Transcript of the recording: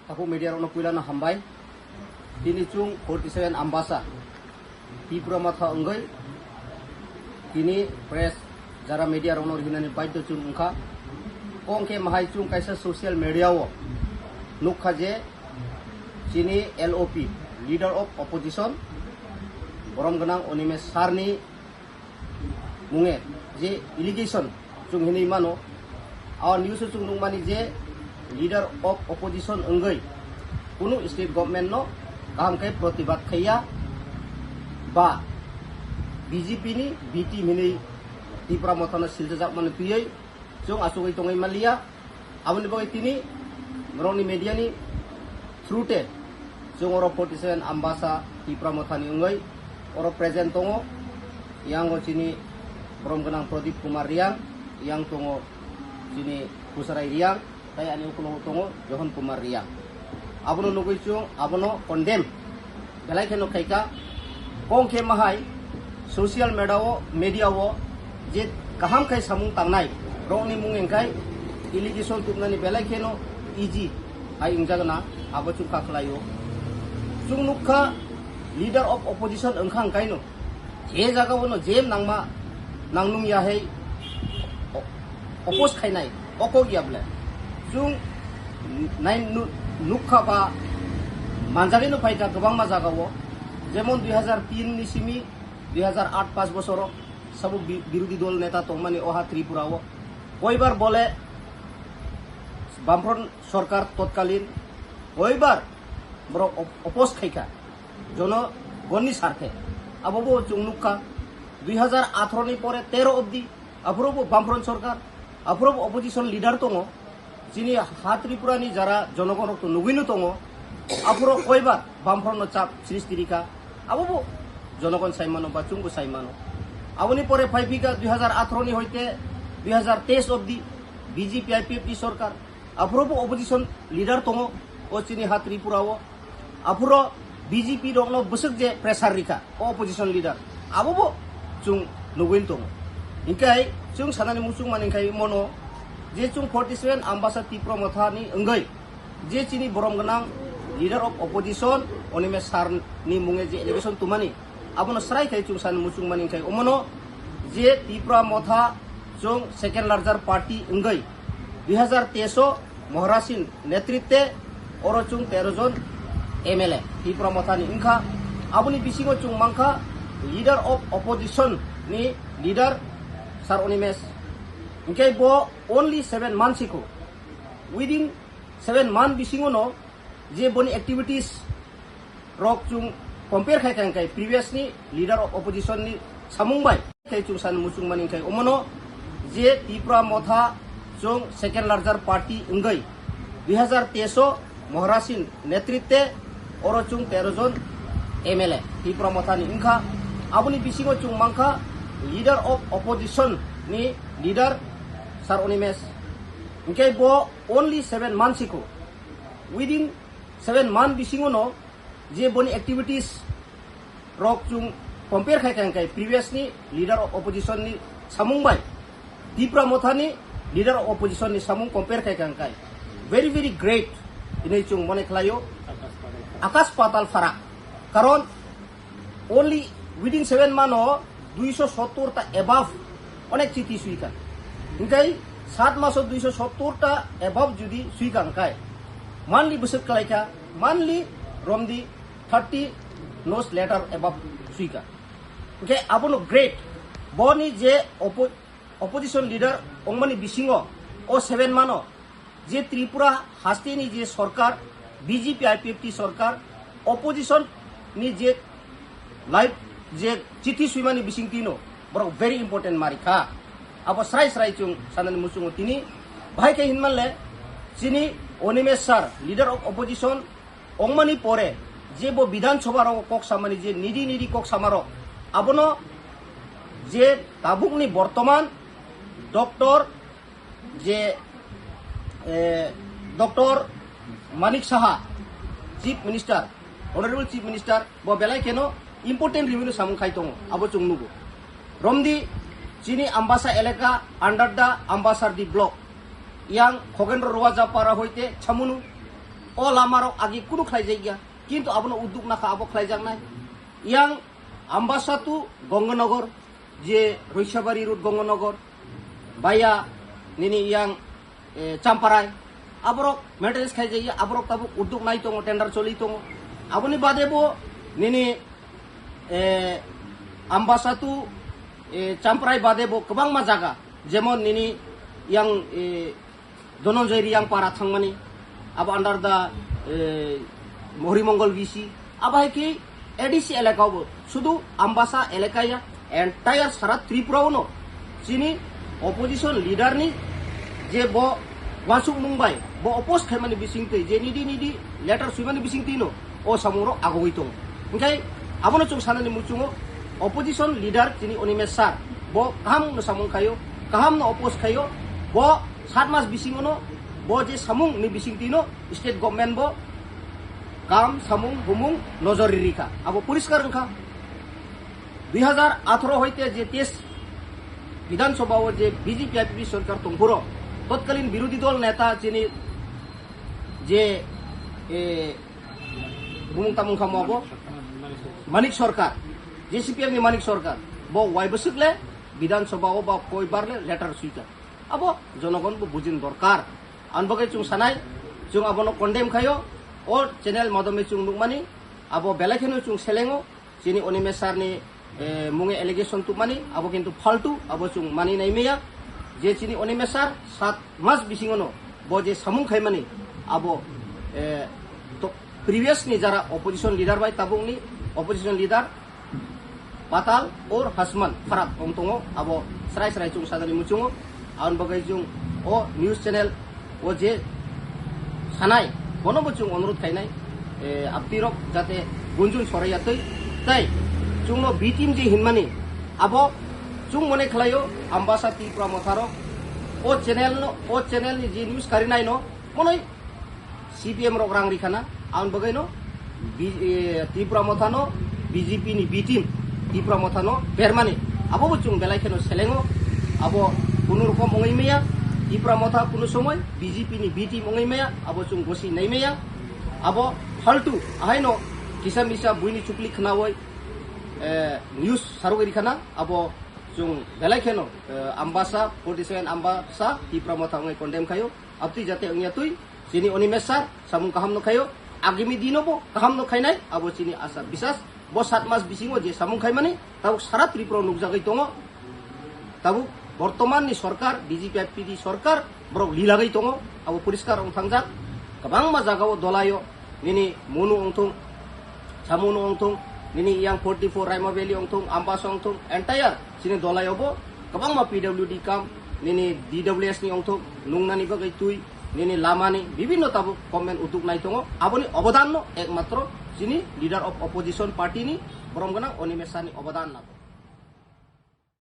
Aku media rono puila na hambai. Kini chung 47 ambasa. Tipra matha enggai. Kini press jara media rono hinani baito chung ungka. Kongke mahai chung kaisa social media wo. Nukha je sini LOP, Leader of Opposition. Borom genang Onimes Sarni munge je allegation chung hini mano. Our news chung nung mani je Leader of Opposition enggai. Kuno state government no kaham kai protibat khaya ba BJP ni BT mini Tipra mothana siljak man tuyai chung asugai tongai malia aboni bagai tini ngroni media ni through chung oro 47 ambasa Tipra mothani enggai oro present tongo yang go sini Borom genang Prodip Kumar Riang yang tongo sini Pusarai Riang kaya ani kuno tongo Johan Kumar Riang abono nugui chung abono condemn belai keno kaika kong ke mahai social media wo je kaham kai samung tangnai rong ni mung engkai allegation tupnani belai keno easy ai ingjagna abo chung kaklayo chung nukha Leader of Opposition engkhang kaino je jaga wono jem nangma nangnung ya hei opos khainai oko giable chung nain nukha ba manjari no paita gobang ma jaga wo jemon 2003 ni simi 2008 5 বছর সব বিরোধী দল নেতা তংমানি ওহা ত্রিপুরা ও কয়বার বলে বামফ্রন্ট সরকার তৎকালীন কয়বার বড় অপোজ খাইকা জনগণনি স্বার্থে আবো চুংনুকা 2018 ni পরে 13 অবধি আফরব বামফ্রন্ট সরকার আফরব অপোজিশন লিডার তঙ্গ যিনি হা ত্রিপুরানি যারা জনগণ তো নুগিনু তঙ্গ আফর কয়বার বামফ্রন্ট চাপ সৃষ্টিরিকা আবো জনগণ সাইমানো বা চুঙ্গু সাইমানো আবনি পরে ফাইভিকা 2018 ni হইতে 2023 অবধি বিজেপি আইপিএফটি সরকার আফরব অপোজিশন লিডার তঙ্গ ও চিনি হা ত্রিপুরা ও আফর বিজেপি রংনো বসক যে প্রেসার রিকা অপোজিশন লিডার আবো chung nugin tong ingkai chung sanani musung maningkai mono je chung 47 ambasa Tipra mothani enggai je chini borom genang Leader of Opposition Onimes Sarni munge je allegation tumani abono srai kai chung san musung maningkai omono je Tipra motha chung second larger party enggai 2023 Mohrasin netritwe oro chung 13 jon MLA Tipra mothani ingkha aboni bisingo chung mangkha Leader of Opposition ni leader Sar Onimes ingkai bo only 7 months iko within 7 months bisingo no je boni activities rok chung compare khai kai previous ni Leader of Opposition ni samungbai kai chung san musung maning kai omono je Tipra motha chung second larger party enggai 2023 Mohrasin netritwe oro chung 13 jon MLA Tipra mothani ingkha aboni bisingo chung mangkha Leader of Opposition ni leader Sar Onimes ingkai bo only 7 months iko within 7 months bisingo no je boni activities rok chung compare khai kai previous ni Leader of Opposition ni samungbai Tipra mothani Leader of Opposition ni samung compare khai kai very great ini chung mone khlayo akas patal farak karon only within 7 months 270 টা above অনেক চিঠি সুইকার Inkai 7 মাস 270 টা above যদি সুইকার কাই মানলি বসত কালাইকা মানলি রমদি 30 নোস letter above সুইকার ওকে abono great বনি যে opposition leader অংমানি বিসিংহ ও 7 মানো যে ত্রিপুরা হাস্তিনি যে সরকার বিজেপি আইপিএফটি সরকার অপোজিশন নি যে live je chithi suimani bising tino bro very important marika abo srai chung sanani musung tini bhai ke hinmalle chini Onimes Sar Leader of Opposition ongmani pore je bo bidhan sabha ro kok samani je nidi kok samaro abono je tabukni bortoman doctor je Dr. Manik Saha Chief Minister Honorable Chief Minister bo belai keno important revenue samung khai tongo abo chung nugo romdi chini ambasa eleka under the ambassador di block yang Khoghendra Roa Japara hoite chamunu o lamaro agi kuno khlaijai gya কিন্তু abono uddug nakha abo khlaijak nai yang ambasatu Gangganagor je Roishabari road Gangganagor baya nini yang Champarai aborok maintenance khaijai aborok tabu uddug nai tongo tender choli tongo aboni bade bo nini ambasatu Champarai bade bo kobangma jaga jemon nini yang Dononjoi Riang para thangmani abo under the Mohrimongol VC abai ki ADC elakaw শুধু Ambasa elakaya entire sarat Tripura no sini opposition leader ni je bo wasuk Mumbai bo oppose khaimani bisingte je nidi letter suimani bisingti no o samuro agoitong ngai abono chung sanani muchungo opposition leader sini Onimesar bo kaham no samung kayo kaham no oppose kayo bo 7 mas bisingono bo je samung ni bisingtino state government bo কাম সামুং হুমুং নজরি রিখা আবো পরিষ্কার রেখা 2018 হইতে যে তেজ বিধানসভা ও যে BJP IP সরকার তংপুর তৎকালীন বিরোধী দল নেতা যিনি যে বুমুং তামুং খামাবো মানিক সরকার জেসিপিএম ni মানিক সরকার ব ওয়াই বসিকলে বিধানসভা ও বা কয়বারলে লেটার সুইকা আবো জনগণ বো বুজিন দরকার আনবগে চুং সানাই চুং আবনো কন্ডেম খায়ো or channel madame chung nukmani abo belakhenu chung selengo sini Onimesar ni munge allegation tu mani abo kintu faltu abo chung mani nai meya je sini Onimesar 7 mas bisingono bo je samung khaimani abo to previous ni jara opposition leader bai tabung ni opposition leader Patal or Hasman Farab ongtongo abo serai chung sadani muchungo aun bagai chung o news channel o je sanai কোনো বচুং অনুরোধ খাইনাই আপতিরক যাতে গুঞ্জুন সরাইয়াতৈ তাই চুংনো B team যে হিনমানি আবো চুং মনে খেলাইও আম্বাসা ত্রিপুরা মথারক ও channel নি যে news কারিনাই ন মনই সিপিএম রক রাং রিখানা আউন বগাইনো ত্রিপুরা মথানো বিজেপি নি বি টিম ত্রিপুরা মথানো বেরমানি আবো বচুং বেলাইখেনো সেলেঙ্গো আবো কোনো রকম অঙ্গইমেয়া Ipra motha kuno somoy BJP ni BT mongai meya abo chung gosi nai meya abo haltu ahaino kisam bisa buini chukli khana hoy news sarogeri khana abo chung belai kheno Ambasa 47 Ambasa Ipra motha ngai condemn khayo apti jate angya tui sini Onimesar samung kaham no khayo agimi dino bo kaham no khainai abo sini asa bisas bo 7 mas bisingo je samung khaimani tabu sarat Tripura nukjagai tongo tabu বর্তমান ni সরকার BJP IPD সরকার Brock লিলাগাই দङ আবো পরিষ্কার অং থাংজাক গোबां मा জাগাও দলাयो নিনি মনু অংথং সামুनु অংথং নিনি yang 44 Raima valley অংথং আম্বাস অংথং entire সিনি দলাयोबो गोबां मा PWD কাম নিনি DWS ni অংথং নুংনানি বাগै তুই নিনি লামানি বিভিন্ন তাবো government উদ্যোগ নাই দङ আবনি অবদান একমাত্র যিনি leader of opposition party ni বরমগনা অনিমেসানি অবদান না